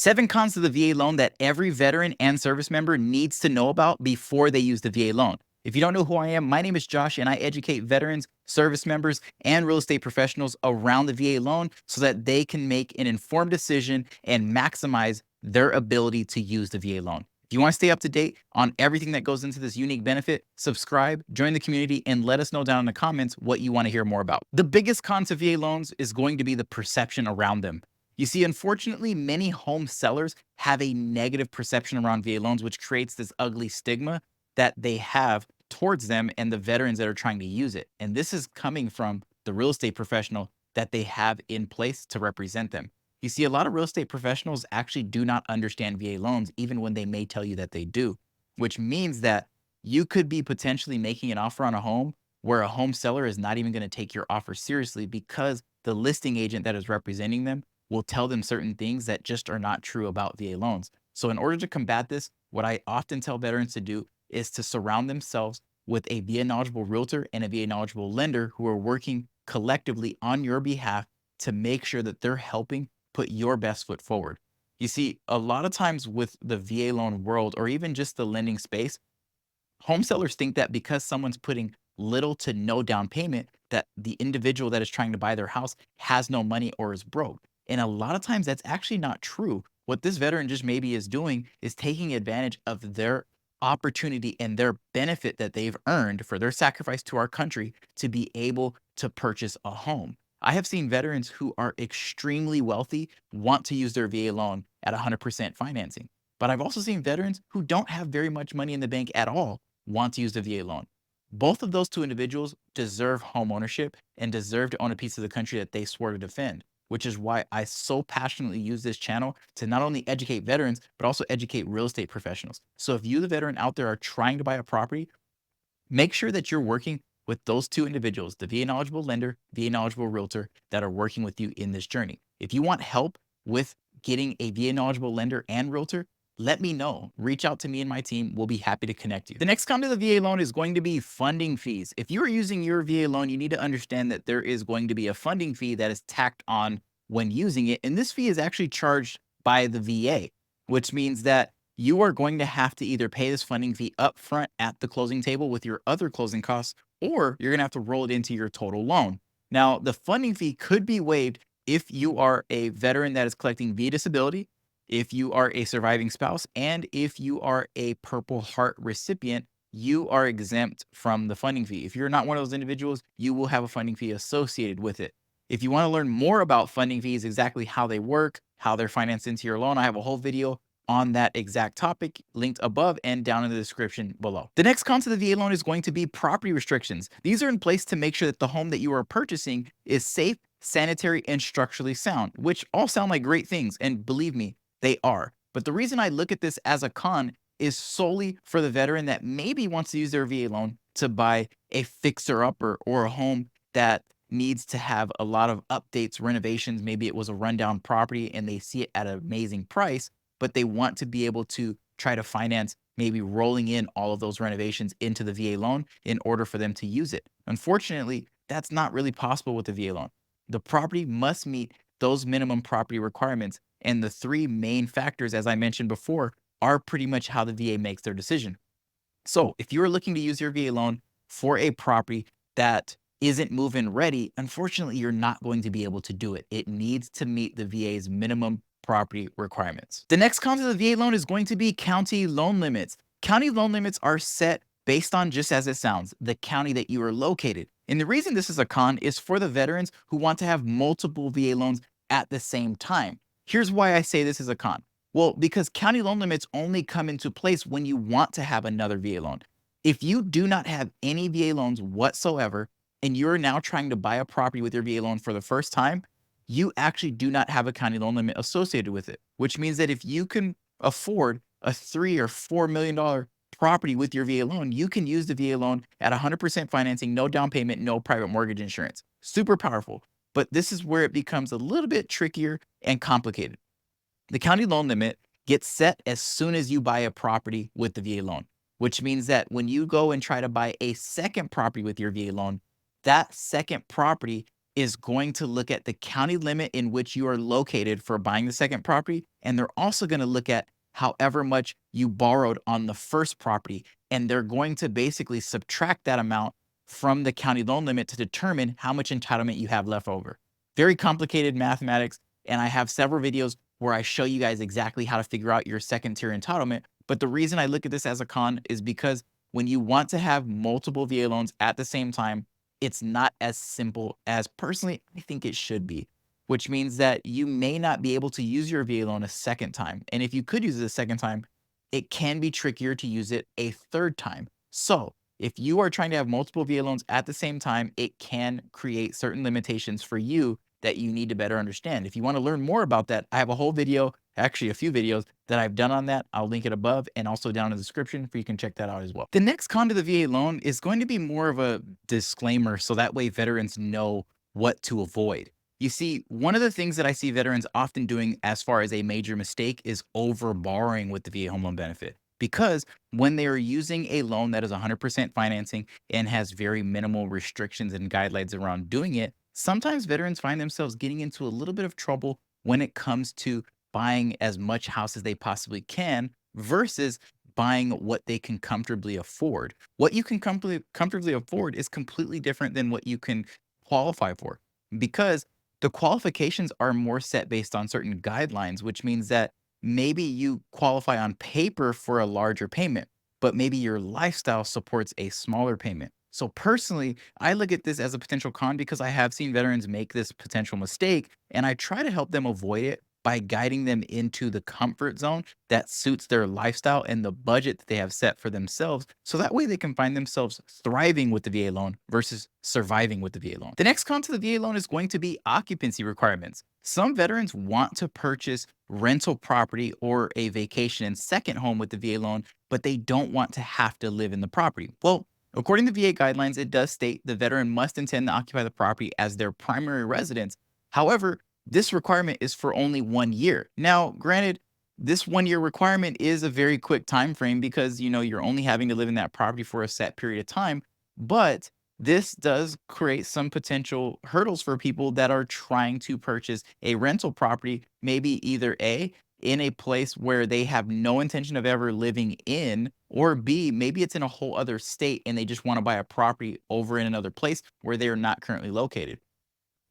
7 cons to the VA loan that every veteran and service member needs to know about before they use the VA loan. If you don't know who I am, my name is Josh and I educate veterans, service members, and real estate professionals around the VA loan so that they can make an informed decision and maximize their ability to use the VA loan. If you want to stay up to date on everything that goes into this unique benefit, subscribe, join the community, and let us know down in the comments what you want to hear more about. The biggest con to VA loans is going to be the perception around them. You see, unfortunately, many home sellers have a negative perception around VA loans, which creates this ugly stigma that they have towards them and the veterans that are trying to use it. And this is coming from the real estate professional that they have in place to represent them. You see, a lot of real estate professionals actually do not understand VA loans, even when they may tell you that they do, which means that you could be potentially making an offer on a home where a home seller is not even going to take your offer seriously because the listing agent that is representing them will tell them certain things that just are not true about VA loans. So, in order to combat this, what I often tell veterans to do is to surround themselves with a VA knowledgeable realtor and a VA knowledgeable lender who are working collectively on your behalf to make sure that they're helping put your best foot forward. You see, a lot of times with the VA loan world or even just the lending space, home sellers think that because someone's putting little to no down payment, that the individual that is trying to buy their house has no money or is broke. And a lot of times that's actually not true. What this veteran just maybe is doing is taking advantage of their opportunity and their benefit that they've earned for their sacrifice to our country to be able to purchase a home. I have seen veterans who are extremely wealthy want to use their VA loan at 100% financing. But I've also seen veterans who don't have very much money in the bank at all want to use the VA loan. Both of those two individuals deserve home ownership and deserve to own a piece of the country that they swore to defend, which is why I so passionately use this channel to not only educate veterans, but also educate real estate professionals. So if you, the veteran out there, are trying to buy a property, make sure that you're working with those two individuals, the VA knowledgeable lender, VA knowledgeable realtor, that are working with you in this journey. If you want help with getting a VA knowledgeable lender and realtor, let me know. Reach out to me and my team. We'll be happy to connect you. The next con to the VA loan is going to be funding fees. If you are using your VA loan, you need to understand that there is going to be a funding fee that is tacked on when using it. And this fee is actually charged by the VA, which means that you are going to have to either pay this funding fee up front at the closing table with your other closing costs, or you're going to have to roll it into your total loan. Now, the funding fee could be waived if you are a veteran that is collecting VA disability, if you are a surviving spouse, and if you are a Purple Heart recipient, you are exempt from the funding fee. If you're not one of those individuals, you will have a funding fee associated with it. If you want to learn more about funding fees, exactly how they work, how they're financed into your loan, I have a whole video on that exact topic linked above and down in the description below. The next con to the VA loan is going to be property restrictions. These are in place to make sure that the home that you are purchasing is safe, sanitary, and structurally sound, which all sound like great things. And believe me, they are. But the reason I look at this as a con is solely for the veteran that maybe wants to use their VA loan to buy a fixer-upper or a home that needs to have a lot of updates, renovations. Maybe it was a rundown property and they see it at an amazing price, but they want to be able to try to finance maybe rolling in all of those renovations into the VA loan in order for them to use it. Unfortunately, that's not really possible with the VA loan. The property must meet those minimum property requirements. And the three main factors, as I mentioned before, are pretty much how the VA makes their decision. So if you're looking to use your VA loan for a property that isn't move-in ready, unfortunately, you're not going to be able to do it. It needs to meet the VA's minimum property requirements. The next con to the VA loan is going to be county loan limits. County loan limits are set based on, just as it sounds, the county that you are located. And the reason this is a con is for the veterans who want to have multiple VA loans at the same time. Here's why I say this is a con. Well, because county loan limits only come into place when you want to have another VA loan. If you do not have any VA loans whatsoever, and you're now trying to buy a property with your VA loan for the first time, you actually do not have a county loan limit associated with it, which means that if you can afford a $3 or $4 million property with your VA loan, you can use the VA loan at 100% financing, no down payment, no private mortgage insurance. Super powerful. But this is where it becomes a little bit trickier and complicated. The county loan limit gets set as soon as you buy a property with the VA loan, which means that when you go and try to buy a second property with your VA loan, that second property is going to look at the county limit in which you are located for buying the second property. And they're also going to look at however much you borrowed on the first property. And they're going to basically subtract that amount from the county loan limit to determine how much entitlement you have left over. Very complicated mathematics. And I have several videos where I show you guys exactly how to figure out your second tier entitlement. But the reason I look at this as a con is because when you want to have multiple VA loans at the same time, it's not as simple as personally I think it should be, which means that you may not be able to use your VA loan a second time. And if you could use it a second time, it can be trickier to use it a third time. So if you are trying to have multiple VA loans at the same time, it can create certain limitations for you that you need to better understand. If you want to learn more about that, I have a whole video, actually a few videos that I've done on that. I'll link it above and also down in the description for you can check that out as well. The next con to the VA loan is going to be more of a disclaimer so that way veterans know what to avoid. You see, one of the things that I see veterans often doing as far as a major mistake is overborrowing with the VA home loan benefit. Because when they are using a loan that is 100% financing and has very minimal restrictions and guidelines around doing it, sometimes veterans find themselves getting into a little bit of trouble when it comes to buying as much house as they possibly can versus buying what they can comfortably afford. What you can comfortably afford is completely different than what you can qualify for because the qualifications are more set based on certain guidelines, which means that maybe you qualify on paper for a larger payment, but maybe your lifestyle supports a smaller payment. So personally, I look at this as a potential con because I have seen veterans make this potential mistake and I try to help them avoid it by guiding them into the comfort zone that suits their lifestyle and the budget that they have set for themselves. So that way they can find themselves thriving with the VA loan versus surviving with the VA loan. The next con to the VA loan is going to be occupancy requirements. Some veterans want to purchase rental property or a vacation and second home with the VA loan, but they don't want to have to live in the property. Well, according to VA guidelines, it does state the veteran must intend to occupy the property as their primary residence. However, this requirement is for only 1 year. Now, granted, this 1 year requirement is a very quick time frame because you're only having to live in that property for a set period of time, but this does create some potential hurdles for people that are trying to purchase a rental property, maybe either A, in a place where they have no intention of ever living in, or B, maybe it's in a whole other state and they just want to buy a property over in another place where they are not currently located.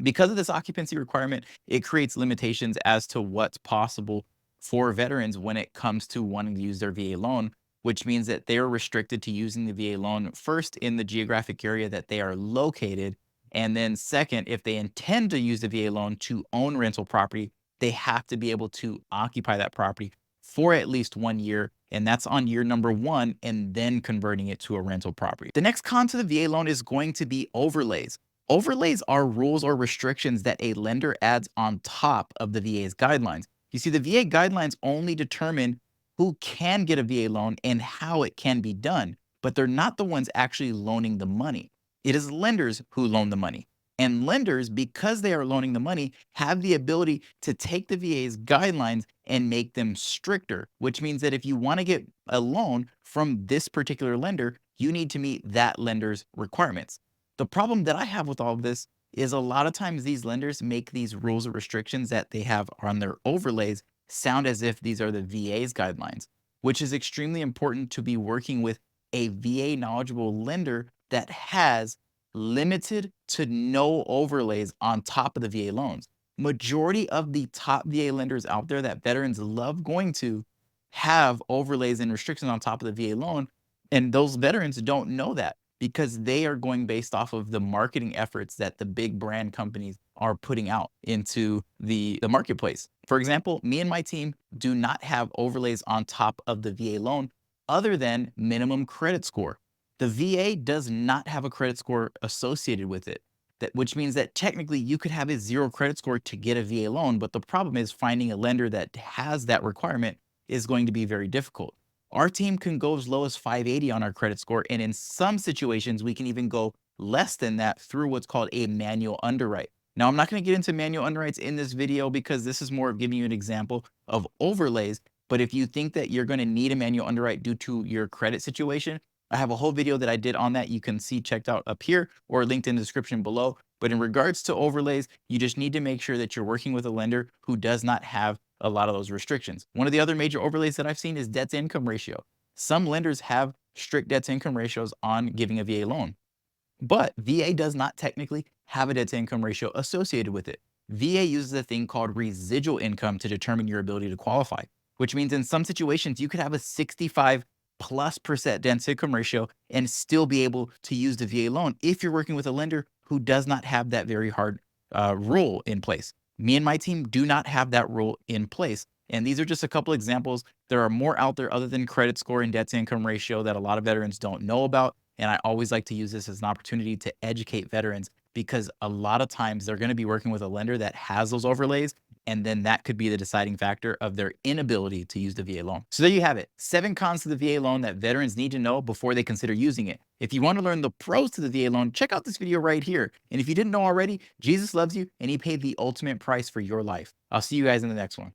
Because of this occupancy requirement, it creates limitations as to what's possible for veterans when it comes to wanting to use their VA loan, which means that they're restricted to using the VA loan first in the geographic area that they are located. And then, second, if they intend to use the VA loan to own rental property, they have to be able to occupy that property for at least 1 year. And that's on year number one, and then converting it to a rental property. The next con to the VA loan is going to be overlays. Overlays are rules or restrictions that a lender adds on top of the VA's guidelines. You see, the VA guidelines only determine who can get a VA loan and how it can be done, but they're not the ones actually loaning the money. It is lenders who loan the money. And lenders, because they are loaning the money, have the ability to take the VA's guidelines and make them stricter, which means that if you want to get a loan from this particular lender, you need to meet that lender's requirements. The problem that I have with all of this is a lot of times these lenders make these rules or restrictions that they have on their overlays sound as if these are the VA's guidelines, which is extremely important to be working with a VA knowledgeable lender that has limited to no overlays on top of the VA loans. Majority of the top VA lenders out there that veterans love going to have overlays and restrictions on top of the VA loan, and those veterans don't know that because they are going based off of the marketing efforts that the big brand companies are putting out into the marketplace. For example, me and my team do not have overlays on top of the VA loan other than minimum credit score. The VA does not have a credit score associated with it, which means that technically you could have a 0 credit score to get a VA loan, but the problem is finding a lender that has that requirement is going to be very difficult. Our team can go as low as 580 on our credit score, and in some situations, we can even go less than that through what's called a manual underwrite. Now, I'm not going to get into manual underwrites in this video because this is more of giving you an example of overlays. But if you think that you're going to need a manual underwrite due to your credit situation, I have a whole video that I did on that you can see checked out up here or linked in the description below But in regards to overlays, you just need to make sure that you're working with a lender who does not have a lot of those restrictions. One of the other major overlays that I've seen is debt to income ratio. Some lenders have strict debt to income ratios on giving a VA loan, but VA does not technically have a debt to income ratio associated with it. VA uses a thing called residual income to determine your ability to qualify, which means in some situations you could have a 65+% debt to income ratio and still be able to use the VA loan if you're working with a lender who does not have that very hard rule in place. Me and my team do not have that rule in place. And these are just a couple examples. There are more out there other than credit score and debt to income ratio that a lot of veterans don't know about. And I always like to use this as an opportunity to educate veterans because a lot of times they're going to be working with a lender that has those overlays. And then that could be the deciding factor of their inability to use the VA loan. So there you have it. 7 cons to the VA loan that veterans need to know before they consider using it. If you want to learn the pros to the VA loan, check out this video right here. And if you didn't know already, Jesus loves you and he paid the ultimate price for your life. I'll see you guys in the next one.